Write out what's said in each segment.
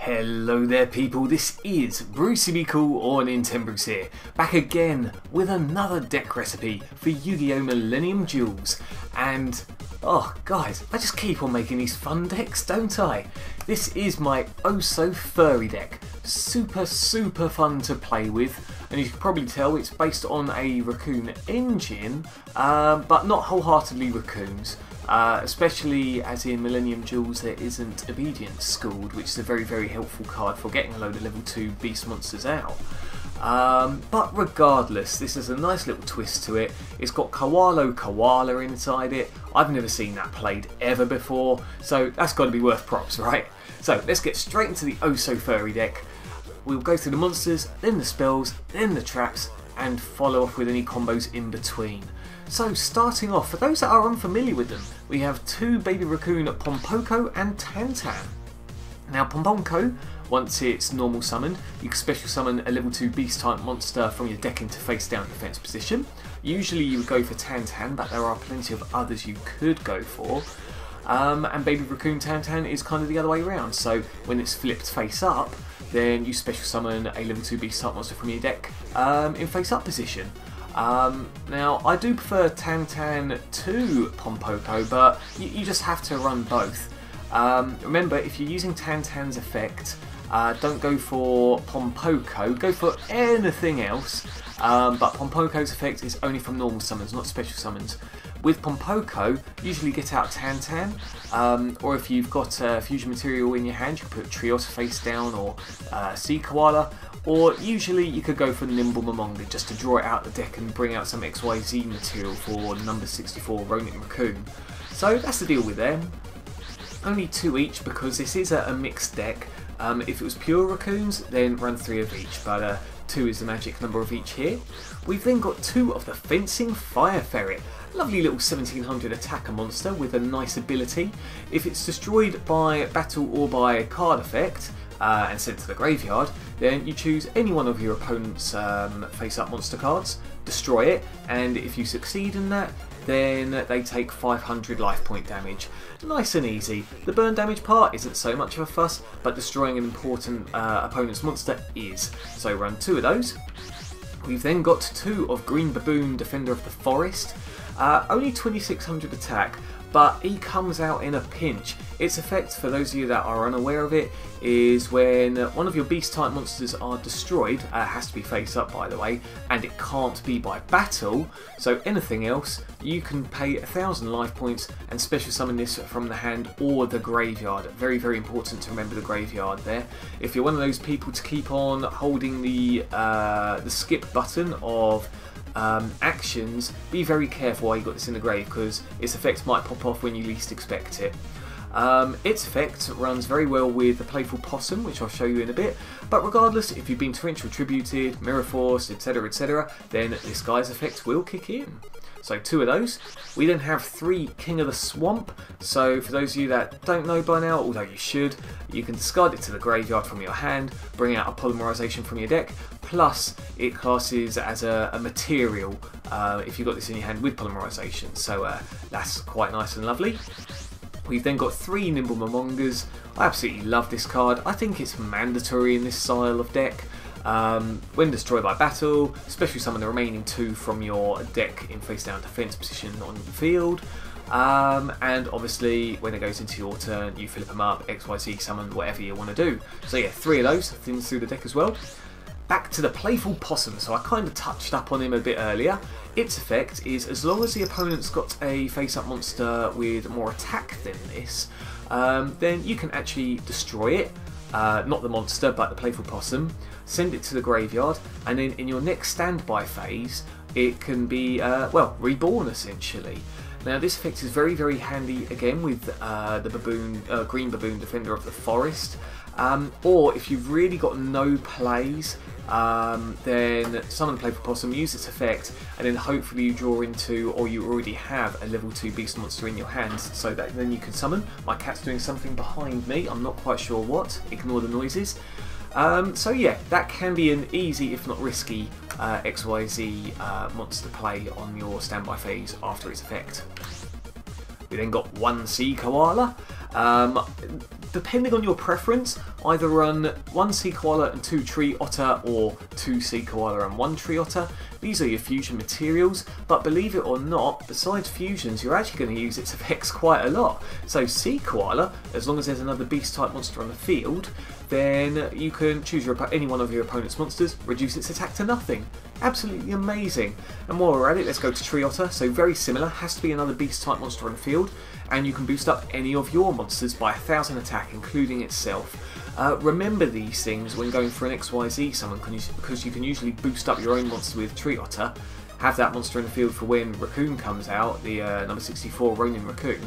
Hello there people, this is Brucey Be Cool or nintenbruce here, back again with another deck recipe for Yu-Gi-Oh! Millennium Duels. And, oh guys, I just keep on making these fun decks, don't I? This is my Oh So Furry deck. Super fun to play with, and you can probably tell it's based on a Raccoon engine, but not wholeheartedly Raccoons. Especially as in Millennium Duels there isn't Obedience schooled, which is a very helpful card for getting a load of level 2 beast monsters out. But regardless, this is a nice little twist to it. It's got Koalo-Koala inside it. I've never seen that played ever before, so that's got to be worth props, right? So let's get straight into the Oh So Furry deck. We'll go through the monsters, then the spells, then the traps, and follow off with any combos in between. So starting off, for those that are unfamiliar with them, we have two baby Raccoon, Ponpoko and Tantan. Now Ponpoko, once it's normal summoned, you can special summon a level 2 beast type monster from your deck into face down defense position. Usually you would go for Tantan, but there are plenty of others you could go for. And baby Raccoon Tantan is kind of the other way around, so when it's flipped face up, then you special summon a level 2 beast type monster from your deck in face up position. Now, I do prefer Tantan to Ponpoko, but you just have to run both. Remember, if you're using Tantan's effect, don't go for Ponpoko, go for anything else, but Ponpoko's effect is only from normal summons, not special summons. With Ponpoko, usually get out Tantan, or if you've got fusion material in your hand, you can put Trios face down or Sea Koala. Or usually you could go for Nimble Momonga just to draw it out the deck and bring out some XYZ material for number 64 Ronin Raccoon. So that's the deal with them. Only 2 each because this is a mixed deck. If it was pure Raccoons, then run 3 of each, but 2 is the magic number of each here. We've then got 2 of the Fencing Fire Ferret. Lovely little 1700 attacker monster with a nice ability. If it's destroyed by battle or by card effect, and sent to the graveyard, then you choose any one of your opponent's face-up monster cards, destroy it, and if you succeed in that, then they take 500 life point damage. Nice and easy. The burn damage part isn't so much of a fuss, but destroying an important opponent's monster is. So run 2 of those. We've then got 2 of Green Baboon, Defender of the Forest. Only 2600 attack, but he comes out in a pinch. Its effect, for those of you that are unaware of it, is when one of your beast type monsters are destroyed, it has to be face up by the way, and it can't be by battle, so anything else, you can pay 1000 life points and special summon this from the hand or the graveyard. Very important to remember the graveyard there. If you're one of those people to keep on holding the skip button of actions, be very careful while you got this in the grave because its effect might pop off when you least expect it. Its effect runs very well with the Playful Possum, which I'll show you in a bit, but regardless, if you've been Torrential Tributed, Mirror Force, etc, then this guy's effect will kick in. So 2 of those. We then have 3 King of the Swamp, so for those of you that don't know by now, although you should, you can discard it to the graveyard from your hand, bring out a Polymerization from your deck, plus it classes as a material if you've got this in your hand with Polymerization, so that's quite nice and lovely. We've then got 3 Nimble Momongas. I absolutely love this card. I think it's mandatory in this style of deck. When destroyed by battle, special summon the remaining 2 from your deck in face down defense position on the field. And obviously when it goes into your turn, you flip them up, XYZ summon, whatever you want to do. So yeah, 3 of those things through the deck as well. Back to the Playful Possum, so I kind of touched up on him a bit earlier. Its effect is as long as the opponent's got a face-up monster with more attack than this, then you can actually destroy it, not the monster but the Playful Possum, send it to the graveyard, and then in your next standby phase it can be, well, reborn essentially. Now this effect is very handy again with the Baboon, Green Baboon, Defender of the Forest, or if you've really got no plays, then summon the Playful Possum, use its effect, and then hopefully you draw into, or you already have, a level 2 beast monster in your hands, so that then you can summon. My cat's doing something behind me, I'm not quite sure what, ignore the noises. So yeah, that can be an easy, if not risky, XYZ monster play on your standby phase after its effect. We then got 1 Sea Koala. depending on your preference, either run 1 Sea Koala and 2 Tree Otter, or 2 Sea Koala and 1 Tree Otter. These are your fusion materials, but believe it or not, besides fusions, you're actually going to use its effects quite a lot. So Sea Koala, as long as there's another beast type monster on the field, then you can choose any one of your opponent's monsters, reduce its attack to nothing. Absolutely amazing. And while we're at it, let's go to Tree Otter. So very similar, has to be another beast type monster on the field, and you can boost up any of your monsters by 1000 attack, including itself. Remember these things when going for an XYZ summon, because you can usually boost up your own monster with Tree Otter, have that monster in the field for when Raccoon comes out, the number 64 Ronin Raccoon,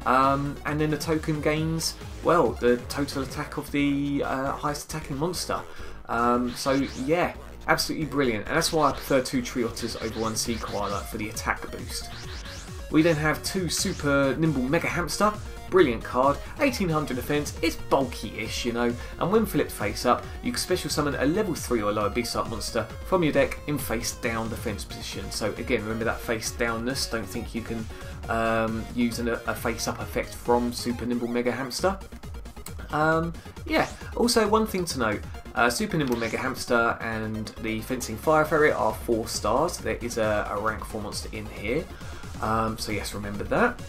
and then the token gains, well, the total attack of the highest attacking monster. So yeah, absolutely brilliant, and that's why I prefer 2 Tree Otters over 1 Sea Koala for the attack boost. We then have 2 Super-Nimble Mega Hamster. Brilliant card, 1800 defense, it's bulky-ish, you know, and when flipped face up, you can special summon a level 3 or lower beast type monster from your deck in face down defense position. So again, remember that face downness, don't think you can use a face up effect from Super-Nimble Mega Hamster. Yeah, also one thing to note, Super-Nimble Mega Hamster and the Fencing Fire Ferret are 4 stars, there is a rank 4 monster in here, so yes, remember that.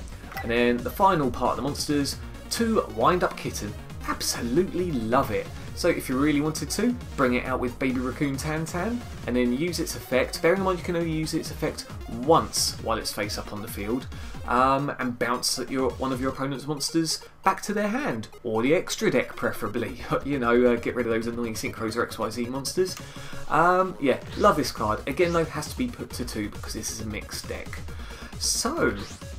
And then the final part of the monsters, 2 Wind Up Kitten. Absolutely love it. So if you really wanted to, bring it out with Baby Raccoon Tantan, and then use its effect. Bearing in mind you can only use its effect once while it's face up on the field, and bounce one of your opponent's monsters back to their hand, or the extra deck preferably. You know, get rid of those annoying Synchros or XYZ monsters. Yeah, love this card. Again though, it has to be put to 2 because this is a mixed deck. So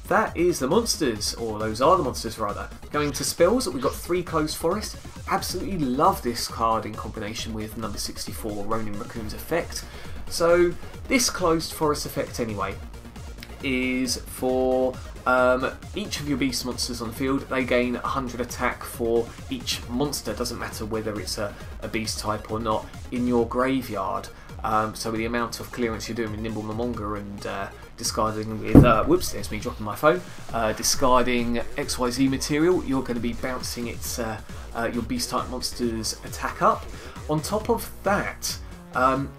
that is the monsters, or those are the monsters rather. Going to spells, we've got 3 Closed Forest. Absolutely love this card in combination with number 64 Ronin Raccoon's effect. So this Closed Forest effect anyway is for each of your beast monsters on the field. They gain 100 attack for each monster, doesn't matter whether it's a beast type or not, in your graveyard. So with the amount of clearance you're doing with Nimble Momonga and discarding with, whoops, there's me dropping my phone, discarding XYZ material, you're going to be bouncing its your beast type monster's attack up. On top of that,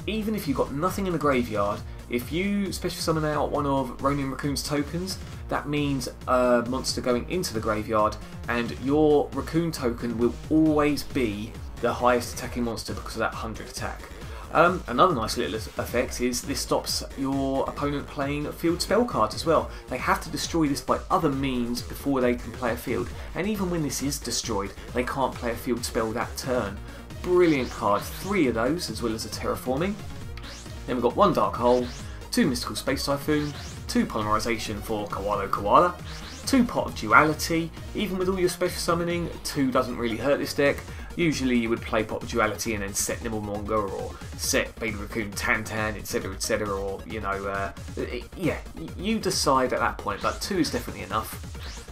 even if you've got nothing in the graveyard, if you special summon out one of Ronin Raccoon's tokens, that means a monster going into the graveyard, and your Raccoon token will always be the highest attacking monster because of that 100 attack. Another nice little effect is this stops your opponent playing field spell cards as well. They have to destroy this by other means before they can play a field, and even when this is destroyed, they can't play a field spell that turn. Brilliant card, 3 of those, as well as a Terraforming. Then we've got 1 Dark Hole, 2 Mystical Space Typhoon, 2 Polymerization for Koalo-Koala, 2 Pot of Duality. Even with all your special summoning, 2 doesn't really hurt this deck. Usually you would play Pot of Duality and then set Nimble Momonga or set Baby Raccoon Tantan, etc, or, you know, yeah, you decide at that point, but 2 is definitely enough.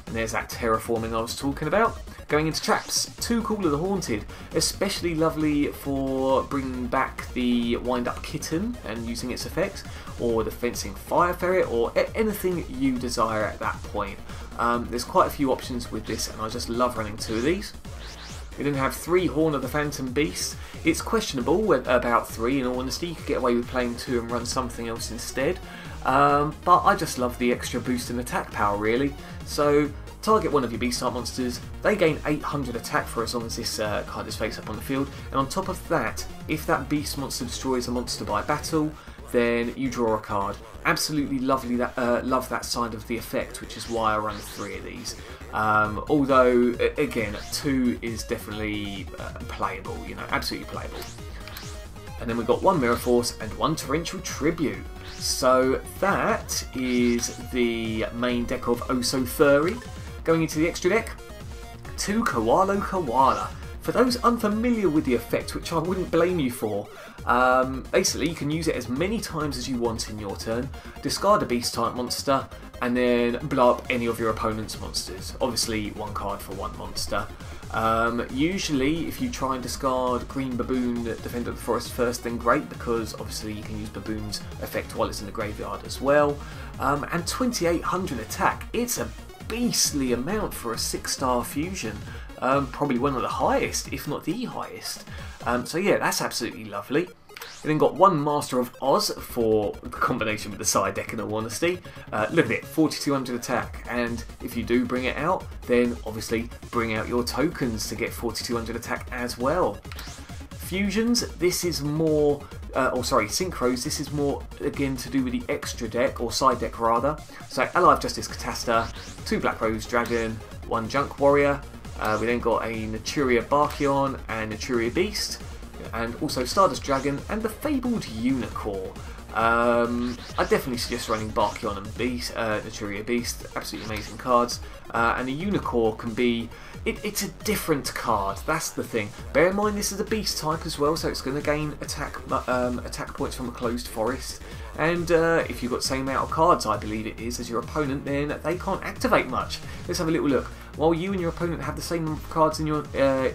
And there's that Terraforming I was talking about. Going into traps, 2 Call of the Haunted, especially lovely for bringing back the Wind Up Kitten and using its effect, or the Fencing Fire Ferret, or anything you desire at that point. There's quite a few options with this, and I just love running 2 of these. We then have 3 Horn of the Phantom Beast. It's questionable about 3, in all honesty. You could get away with playing 2 and run something else instead. But I just love the extra boost in attack power, really. So target one of your beast type monsters. They gain 800 attack for as long as this card is face up on the field. And on top of that, if that beast monster destroys a monster by battle, then you draw a card. Absolutely lovely. Love that side of the effect, which is why I run 3 of these. Although, again, 2 is definitely playable, you know, absolutely playable. And then we've got 1 Mirror Force and 1 Torrential Tribute. So that is the main deck of Oh So Furry. Going into the extra deck, 2 Koalo-Koala. For those unfamiliar with the effect, which I wouldn't blame you for, basically you can use it as many times as you want in your turn, discard a beast type monster, and then blow up any of your opponent's monsters. Obviously 1 card for 1 monster. Usually if you try and discard Green Baboon Defender of the Forest first, then great, because obviously you can use Baboon's effect while it's in the graveyard as well. And 2800 attack, it's a beastly amount for a 6-star fusion. probably one of the highest, if not the highest. So yeah, that's absolutely lovely. We then got one Master of Oz for the combination with the side deck, in all honesty. Look at it, 4200 attack, and if you do bring it out, then obviously bring out your tokens to get 4200 attack as well. Fusions, this is more, Synchros, this is more again to do with the extra deck, or side deck rather. So Ally of Justice Catastor, 2 Blackrose Dragon, 1 Junk Warrior. We then got a Naturia Barkion and Naturia Beast, and also Stardust Dragon and the Fabled Unicore. I definitely suggest running Barkion and Beast, Naturia Beast, absolutely amazing cards. And the Unicore can be, it's a different card, that's the thing. Bear in mind this is a Beast type as well, so it's going to gain attack points from a closed forest. And if you've got the same amount of cards, I believe it is, as your opponent, then they can't activate much. Let's have a little look. While you and your opponent have the same number of cards in your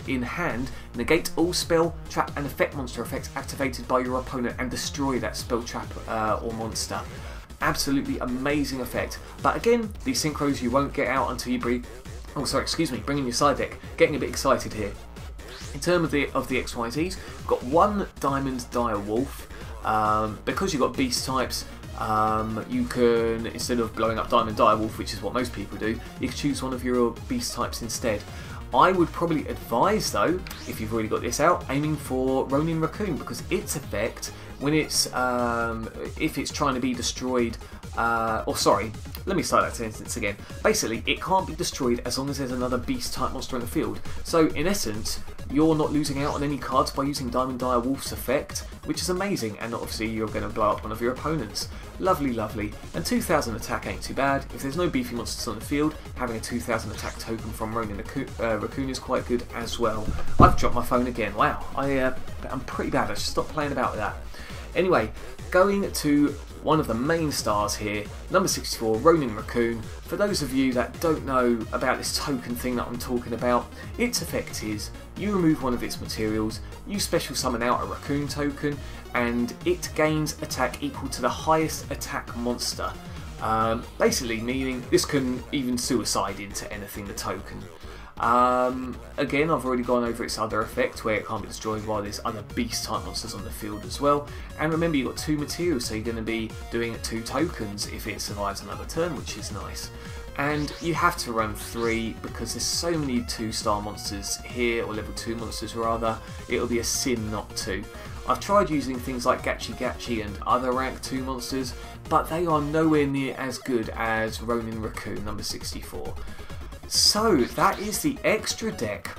in hand, negate all spell, trap and effect monster effects activated by your opponent and destroy that spell, trap or monster. Absolutely amazing effect. But again, these synchros you won't get out until you bring in your side deck. Getting a bit excited here. In terms of the XYZs, we've got 1 Diamond Dire Wolf. Because you've got beast types, you can, instead of blowing up Diamond Dire Wolf, which is what most people do, you can choose one of your beast types instead. I would probably advise though, if you've already got this out, aiming for Ronin Raccoon, because its effect, when it's if it's trying to be destroyed, let me start that sentence again. Basically, it can't be destroyed as long as there's another beast type monster in the field. So in essence, you're not losing out on any cards by using Diamond Dire Wolf's effect, which is amazing, and obviously you're going to blow up one of your opponents. Lovely, lovely. And 2000 attack ain't too bad. If there's no beefy monsters on the field, having a 2000 attack token from Ronin Raccoon is quite good as well. I've dropped my phone again. Wow, I'm pretty bad. I should stop playing about with that. Anyway, going to one of the main stars here, number 64, Ronin Raccoon. For those of you that don't know about this token thing that I'm talking about, its effect is you remove one of its materials, you special summon out a Raccoon token, and it gains attack equal to the highest attack monster. Basically meaning this can even suicide into anything, the token. Again, I've already gone over its other effect where it can't be destroyed while there's other beast type monsters on the field as well. And remember, you've got 2 materials, so you're going to be doing 2 tokens if it survives another turn, which is nice. And you have to run 3 because there's so many 2-star monsters here, or level 2 monsters rather, it'll be a sin not to. I've tried using things like Gachi Gachi and other rank 2 monsters, but they are nowhere near as good as Ronin Raccoon, number 64. So that is the extra deck.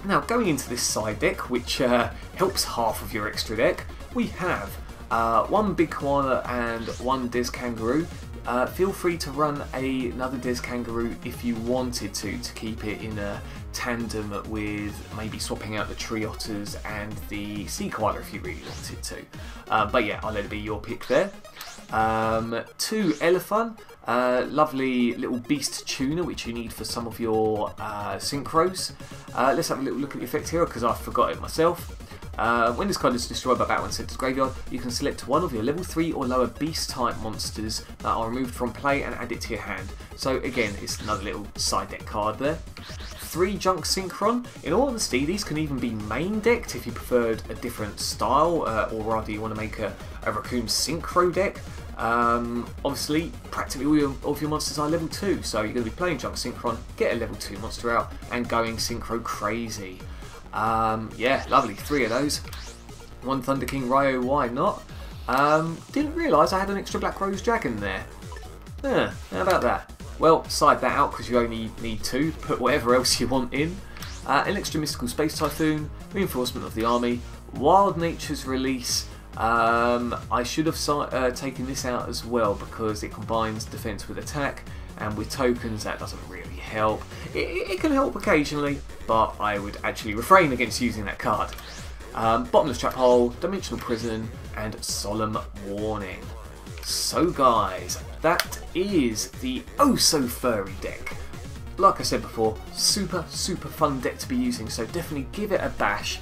Now going into this side deck, which helps half of your extra deck, we have 1 Big Koala and 1 Des Kangaroo. Feel free to run another Des Kangaroo if you wanted to keep it in a tandem with maybe swapping out the Tree Otters and the Sea Koala if you really wanted to. But yeah, I'll let it be your pick there. 2 Elephant, lovely little beast tuner which you need for some of your synchros. Let's have a little look at the effect here because I forgot it myself. When this card is destroyed by battle and sent to the graveyard, you can select one of your level 3 or lower beast type monsters that are removed from play and add it to your hand. So again, it's another little side deck card there. 3 Junk Synchron. In all honesty, these can even be main decked if you preferred a different style, or rather you want to make a Raccoon Synchro deck. Obviously, practically all of your monsters are level 2, so you're going to be playing Junk Synchron, get a level 2 monster out, and going Synchro crazy. Yeah, lovely, 3 of those. 1 Thunder King Ryo, why not? Didn't realise I had an extra Blackrose Dragon there. How about that? Well, side that out because you only need 2, put whatever else you want in. An extra Mystical Space Typhoon, Reinforcement of the Army, Wild Nature's Release. I should have taken this out as well because it combines defense with attack, and with tokens that doesn't really help. It can help occasionally, but I would actually refrain against using that card. Bottomless Trap Hole, Dimensional Prison, and Solemn Warning. So guys, that is the Oh So Furry deck. Like I said before, super fun deck to be using, so definitely give it a bash.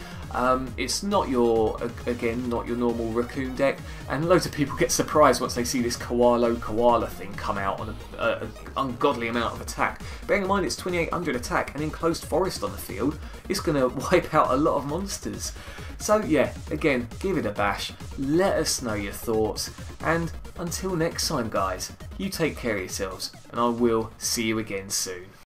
It's not your, again, not your normal Raccoon deck, and loads of people get surprised once they see this Koalo-Koala thing come out on an ungodly amount of attack. Bearing in mind it's 2800 attack and enclosed forest on the field, it's going to wipe out a lot of monsters. So yeah, again, give it a bash, let us know your thoughts, and until next time guys, you take care of yourselves, and I will see you again soon.